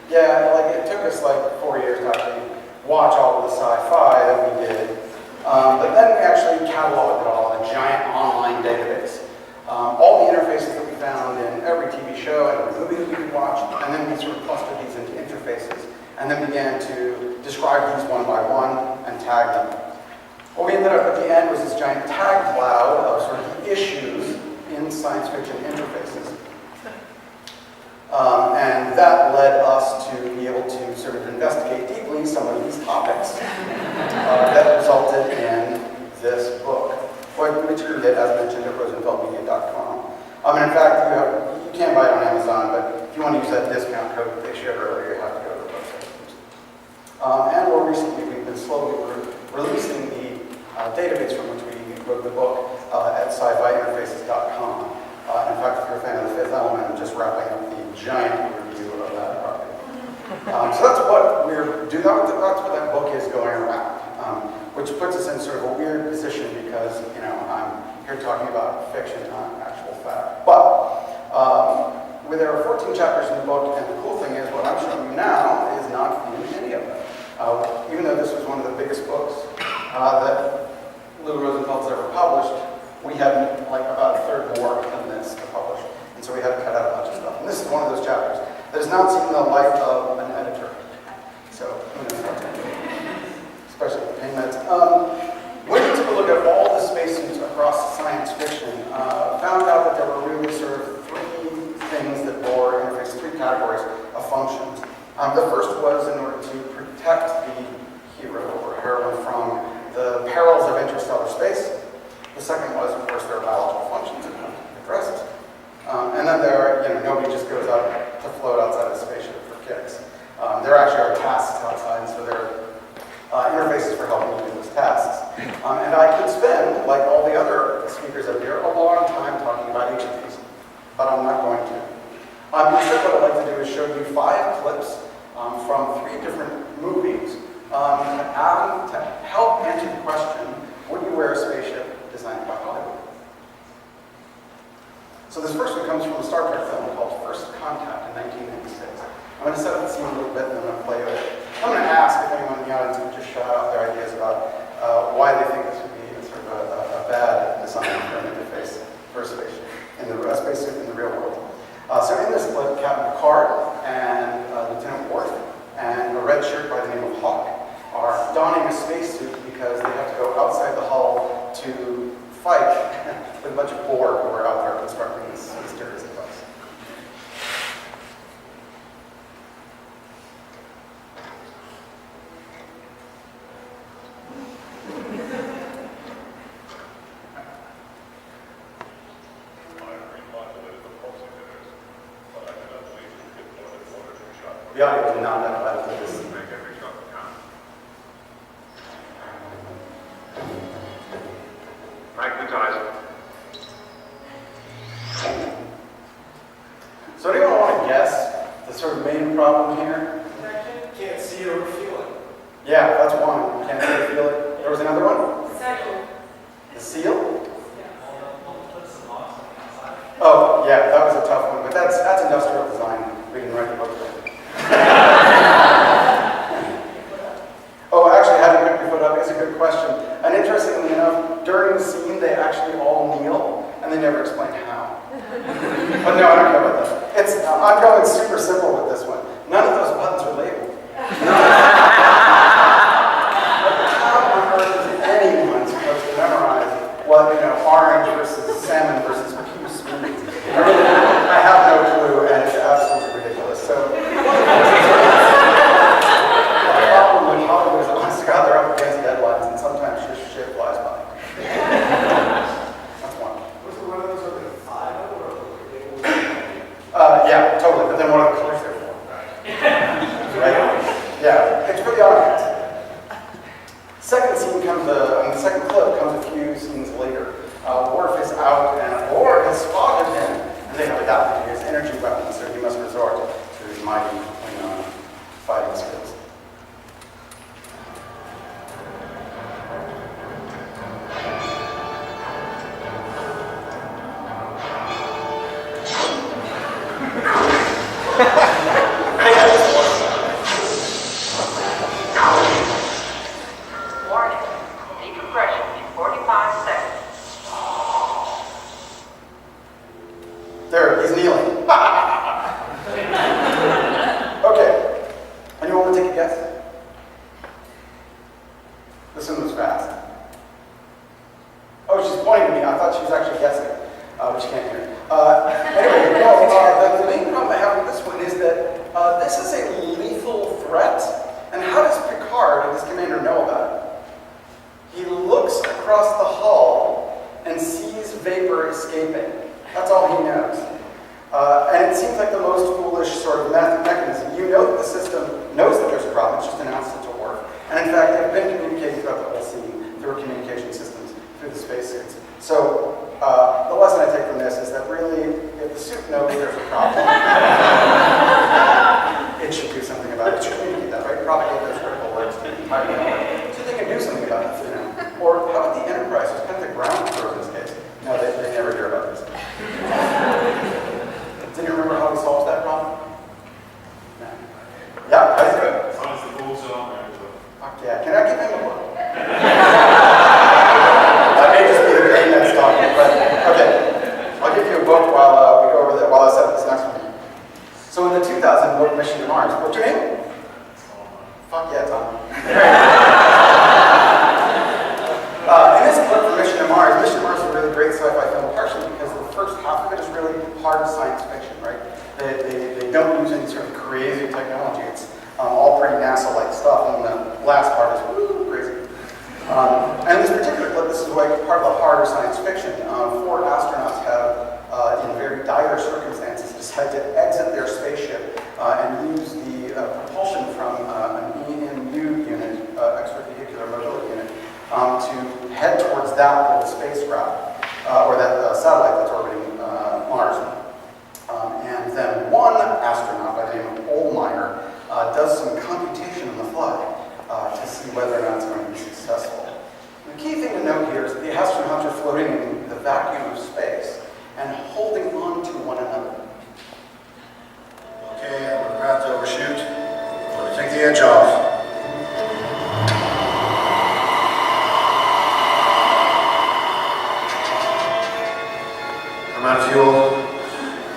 Yeah, like it took us like 4 years to actually watch all of the sci-fi that we did. But then we actually cataloged it all in a giant online database. All the interfaces that we found in every TV show and every movie that we could watch, and then we sort of clustered these into interfaces, and then began to describe these one by one and tag them. What we ended up at the end was this giant tag cloud of sort of issues in science fiction interfaces. And that led us to be able to sort of investigate deeply some of these topics that resulted in this book, which you can get, as mentioned, at rosenfeldmedia.com. And in fact, you can buy it on Amazon, but if you want to use that discount code that they shared earlier, you have to go to the website. And more recently, we've been slowly releasing the database from which we wrote the book at sci-fi-interfaces.com. In fact, if you're a fan of The Fifth Element, I'm just wrapping up the giant review of that property. So that's what that's what that book is going around, which puts us in sort of a weird position because, I'm here talking about fiction, not actual fact. But there are 14 chapters in the book, and the cool thing is what I'm showing you now is not in any of them. Even though this was one of the biggest books that Lou Rosenfeld's ever published, we had like about a third more than this to publish. And so we had to cut out a bunch of stuff. And this is one of those chapters that has not seen the light of an editor. So, who knows what to do, especially with pain meds. When we took a look at all the spacesuits across science fiction, found out that there were really sort of three things that bore interface, three categories of functions. The first was in order to protect the hero or heroine from the perils of interstellar space. The second was, of course, their biological functions that have to be addressed. And then nobody just goes out to float outside of the spaceship for kicks. There actually are tasks outside, and so there are interfaces for helping you do those tasks. And I could spend, like all the other speakers up here, a long time talking about each of these, but I'm not going to. Instead, what I'd like to do is show you 5 clips from 3 different movies to help answer the question, would you wear a spaceship designed by Hollywood? So this first one comes from a Star Trek film called First Contact in 1996. I'm going to set up the scene a little bit and then I'm going to play with it. I'm going to ask if anyone in the audience would just shout out their ideas about why they think this would be sort of a bad design for an interface for a spaceship, in the spacesuit in the real world. So in this clip, Captain Picard and Lieutenant Worf and a red shirt by the name of Hawk are donning a spacesuit because they have to go outside the hull to fight with a bunch of Borg who are out there constructing this mysterious device. The audio did not have that for this. Magnetizer. So anyone want to guess the sort of main problem here? Can't see it or feel it. Yeah, that's one. You can't see or feel it. There was another one? The seal? Oh, yeah, that was a tough one, but that's industrial design. We didn't write the book. Oh, actually, how do you pick your foot up is a good question. And interestingly enough, during the scene, they actually all kneel, and they never explain how. But no, I don't care about that. I'm going super simple with this one. None of those buttons are labeled. How on earth is anyone supposed to memorize what, orange versus salmon versus puce means? I have no clue, and it's absolutely ridiculous. So, the problem with Hollywood is, honest to God, they're up against deadlines, and sometimes just shit flies by. That's one. Was it one of those over 5 or Yeah, totally. But then what are the colors there for? Right? Yeah, it's for the audience. The second clip comes a few scenes later. Worf is out and Borg has spotted him, and they have adapted to his energy weapons, so he must resort to his mighty fighting skills. I got this one. all he knows. And it seems like the most foolish sort of mechanism. You know that the system knows that there's a problem, it's just announced it to work. And in fact, they've been communicating throughout the whole scene through communication systems, through the spacesuits. So the lesson I take from this is that really, if the suit knows there's a problem, it should do something about it. It should communicate that, right? Propagate those critical words to the entire network so they can do something about it, you know. Or how about the Enterprise, who's kind of the ground crew in this case? No, they never hear about this. Do you remember how he solves that problem? No. Yeah, that's good. As long as the balls are there. Fuck yeah. Can I give him a book? That may just be the brain that's talking, but okay. I'll give you a book while we go over that, while I set up this next one. So in the 2000 book, Mission to Mars, what's your name? Fuck yeah, Tom. In this book for Mission to Mars is a really great sci-fi film, partially because the first half of it is really hard science fiction, right? They don't use any sort of crazy technology. It's all pretty NASA-like stuff, and the last part is woo, crazy. And in this particular clip, this is like part of the harder science fiction. 4 astronauts have, in very dire circumstances, decided to exit their spaceship and use the propulsion from an EMU unit, extravehicular mobility unit, to head towards that little spacecraft, or that satellite that's orbiting Mars. And then one astronaut by the name of Olmeyer does some computation on the fly to see whether or not it's going to be successful. The key thing to note here is that the astronauts are floating in the vacuum of space and holding on to one another. Okay, I'm about to overshoot. I'm going to take the edge off. I'm out of fuel.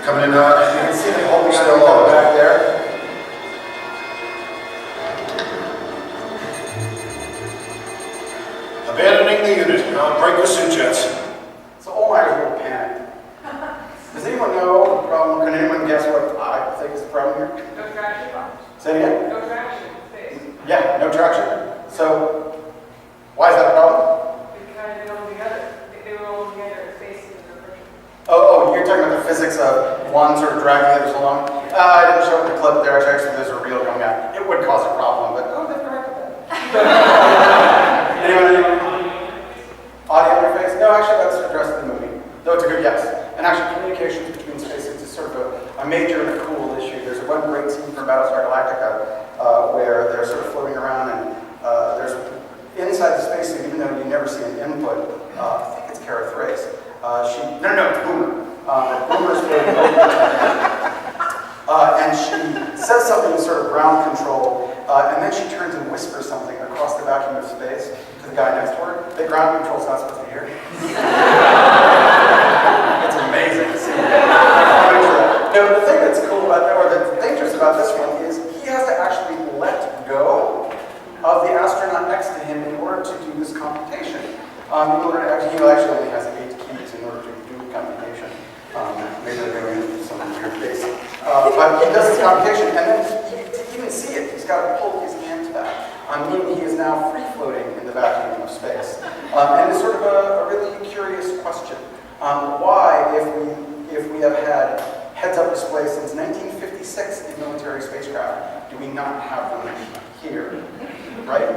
Coming in hot. You can see them holding on to Still each other on. back there. Abandoning the unit. Break the suit jets. So Olmeyer's a little panicked. Does anyone know the problem? Can anyone guess what I think is the problem here? No traction. Say it again? No traction. Space. Yeah, no traction. So, why is that a problem? Because they were all together. They were all together. Space is a friction. Oh, you're talking about the physics of one sort of dragging the others along? I didn't show it in the clip there. Actually, there's a reel going out. It would cause a problem, but they've corrected that. Anyone? Audio interface? No, actually, that's addressed in the movie. Though it's a good yes. And actually, communications between spacesuits is sort of a major and a cool issue. There's one great scene from Battlestar Galactica where they're sort of floating around and there's inside the spacesuit, even though you never see an input, I think it's Kara Thrace. No, it's Boomer. Boomer's floating over and she says something in sort of ground control, and then she turns and whispers something across the vacuum of space to the guy next to her. The ground control's not supposed to hear. It's amazing to see. No, the thing that's cool about that, or that's dangerous about this one, is he has to actually let go of the astronaut next to him in order to do this computation. In order to actually, he actually only has 8 keys in order to do the computation. Maybe they're doing some weird base. But he does this computation, and then to even see it, he's got to pull his hand back. Meaning he is now free-floating in the vacuum of space. And it's sort of a really curious question. Why, if we have had heads-up display since 1956 in military spacecraft, do we not have them here, right?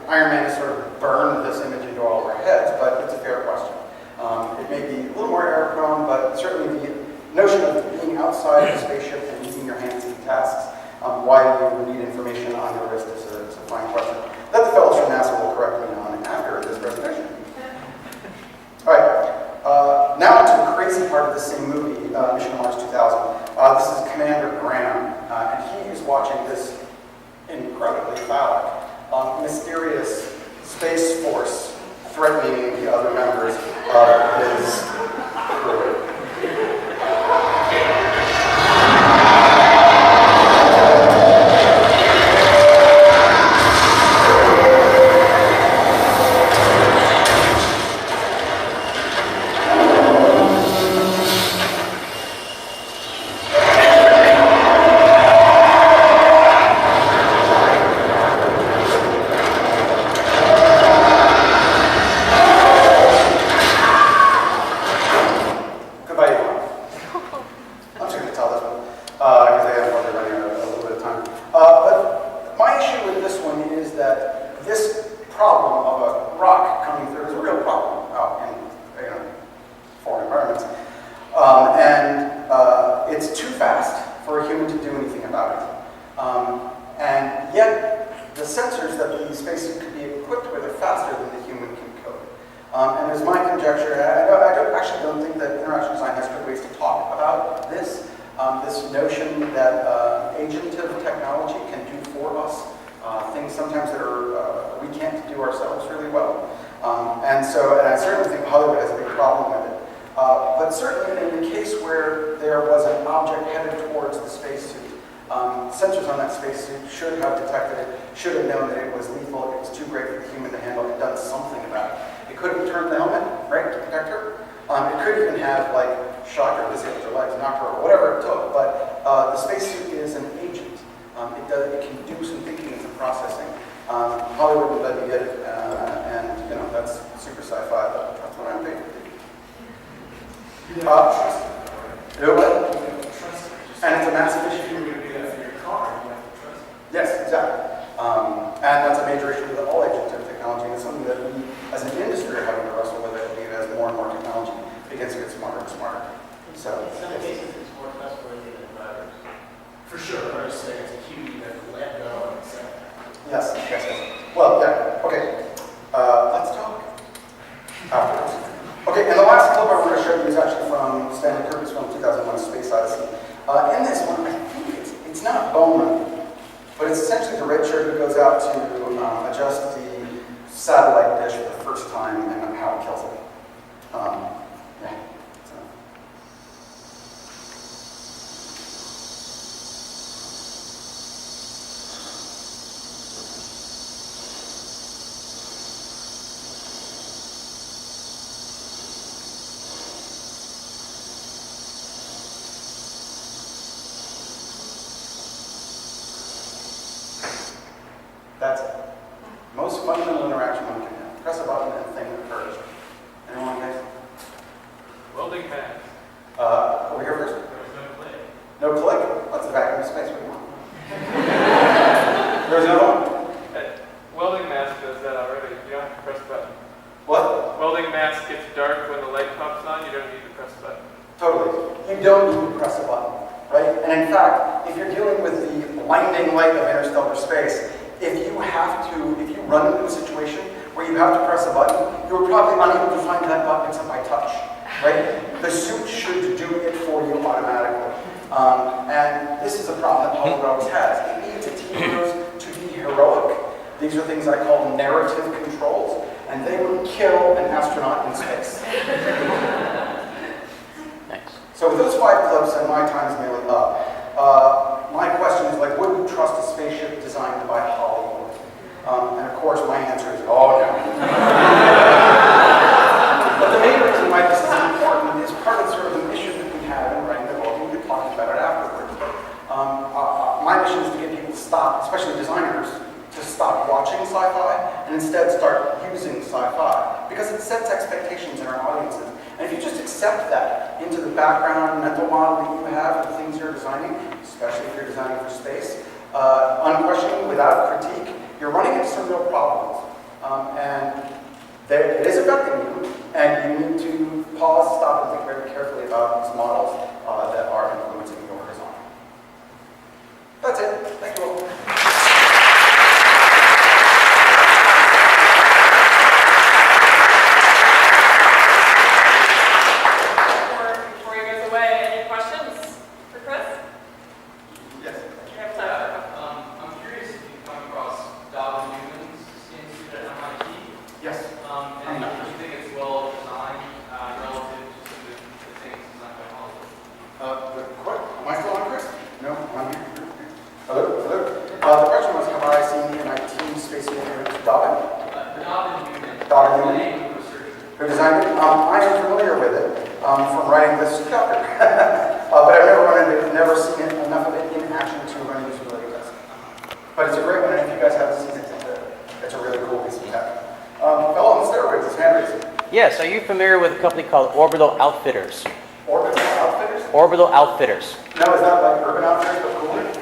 Iron Man has sort of burned this image into all of our heads, but it's a fair question. It may be a little more error-prone, but certainly the notion of being outside the spaceship and using your hands to do tasks, why you would need information on your wrist is a fine question that the fellows from NASA will correct me on after this presentation. All right, now to the crazy part of the same movie, Mission to Mars 2000. This is Commander Graham, and he is watching this incredibly phallic, mysterious space force threatening the other members of his crew. that this problem of a rock coming through is a real problem out in, foreign environments. It's too fast for a human to do anything about it. And yet, the sensors that the spacesuit could be equipped with are faster than the human can code. And there's my conjecture, actually don't think that interaction design has good ways to talk about this. This notion that agentive technology can do for us things sometimes that are we can't do ourselves really well. And I certainly think Hollywood has a big problem with it. But certainly in the case where there was an object headed towards the spacesuit, sensors on that spacesuit should have detected it, should have known that it was lethal, it was too great for the human to handle, it done something about it. It could have turned the helmet, right, to protect her. It could even have, like, shocked her, disabled her legs, knocked her, or whatever it took. But the spacesuit is an agent. It can do some thinking and some processing. Hollywood would let me get it, and that's super sci-fi, but that's what I'm paid to do. You have to trust it. You know what? You have to trust it. And it's a massive If issue. you were going to do that for your car, you have to trust it. Yes, exactly. And that's a major issue with all agentive technology, and it's something that we, as an industry, are having to wrestle with, I believe, as more and more technology begins to get smarter and smarter. So, In some cases, it's more trustworthy than drivers. For sure. Or say it's a cue you have to let go and accept. yes. Well, yeah, okay. Let's talk afterwards. Okay, and the last clip I want to show you is actually from Stanley Kubrick's film 2001: Space Odyssey. In this one, I think it's not Bowman, but it's essentially the red shirt who goes out to adjust the satellite dish for the first time and how it kills it. Yeah. So. That's it. Most fundamental interaction one can have. Press a button and a thing occurs. Anyone guys? Welding mask. Over here first. There was no click. No click? That's the vacuum of space. What do you want? There's another one. Welding mask does that already. You don't have to press the button. What? Welding mask gets dark when the light pops on. You don't need to press the button. Totally. You don't need to press a button, right? And in fact, if you're dealing with the blinding light of interstellar space, if you run into a situation where you have to press a button, you're probably unable to find that button except by touch, right? The suit should do it for you automatically. And this is a problem that Hollywood always has. It needs its heroes to be heroic. These are things I call narrative controls, and they would kill an astronaut in space. Thanks. So with those 5 clips, and my time is nearly up, my question is, like, would you trust a spaceship designed by Hollywood? And of course, my answer is, oh no. But the main reason why this is important is part of sort of the mission that we have in writing the book, and we'll be talking about it afterwards. My mission is to get people to stop, especially designers, to stop watching sci-fi and instead start using sci-fi, because it sets expectations in our audiences. And if you just accept that into the background mental model that you have of the things you're designing, especially if you're designing for space, unquestioning, without critique, you're running into some real problems. It is affecting you, and you need to pause, stop, and think very carefully about these models that are influencing your design. That's it. Thank you all. Before he goes away, any questions for Chris? Yes. You have time for I'm curious if you've come across Darwin Newman's skin suit at MIT. Yes. And do you think it's well designed relative to some of the things designed by Hollywood? Am I still on, Chris? No, I'm here. Hello? The question was, have I seen the MIT space engineer Dobbin? Darwin Newman. Darwin The Newman. name of the researcher. Who designed it? I am familiar with it from writing this chapter. But I've never seen enough of it in action to run a usability test. But it's a great one, and if you guys haven't seen it, it's a really cool piece of tech. Fellow on the steroids, it's hand raising. Yes, are you familiar with a company called Orbital Outfitters? Orbital Outfitters? Orbital Outfitters. No, is that like Urban Outfitters, but cooler? Much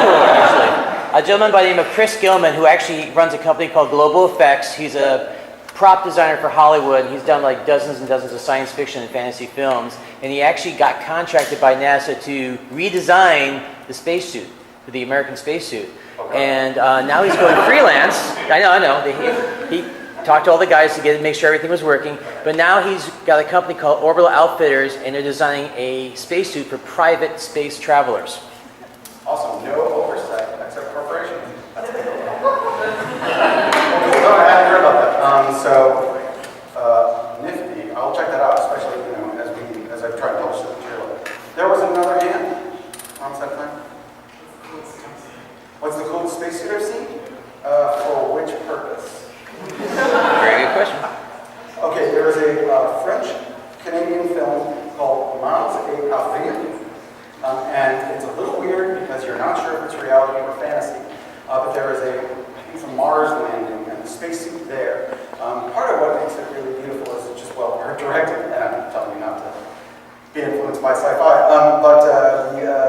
cooler, actually. a gentleman by the name of Chris Gilman, who actually runs a company called Global Effects. He's a prop designer for Hollywood. He's done like dozens and dozens of science fiction and fantasy films. And he actually got contracted by NASA to redesign the spacesuit, the American spacesuit. And now he's going freelance. I know. He talked to all the guys to make sure everything was working. But now he's got a company called Orbital Outfitters, and they're designing a spacesuit for private space travelers. Awesome. No oversight except corporations. That's cool. No, I hadn't heard about that. Nifty. I'll check that out, especially as I try to publish the material. There was another hand. On set time. What's the coolest spacesuit I've seen? For which purpose? Very good question. Okay, there is a French-Canadian film called non-sci-fi. And it's a little weird because you're not sure if it's reality or fantasy. But there is it's a Mars landing and the spacesuit there. Part of what makes it really beautiful is it's just well directed, and I'm telling you not to be influenced by sci-fi.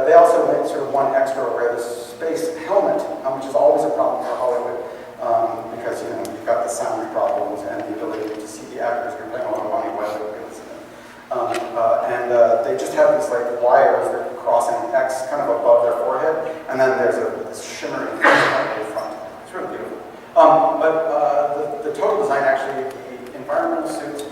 They also made sort of one extra where the space helmet, which is always a problem for Hollywood, because you've got the sound problems and the ability to see the actors. You're playing a lot of money weather. They just have these like wires that cross an X kind of above their forehead, and then there's this shimmering thing on the front. It's really beautiful. The total design, actually, the environmental suits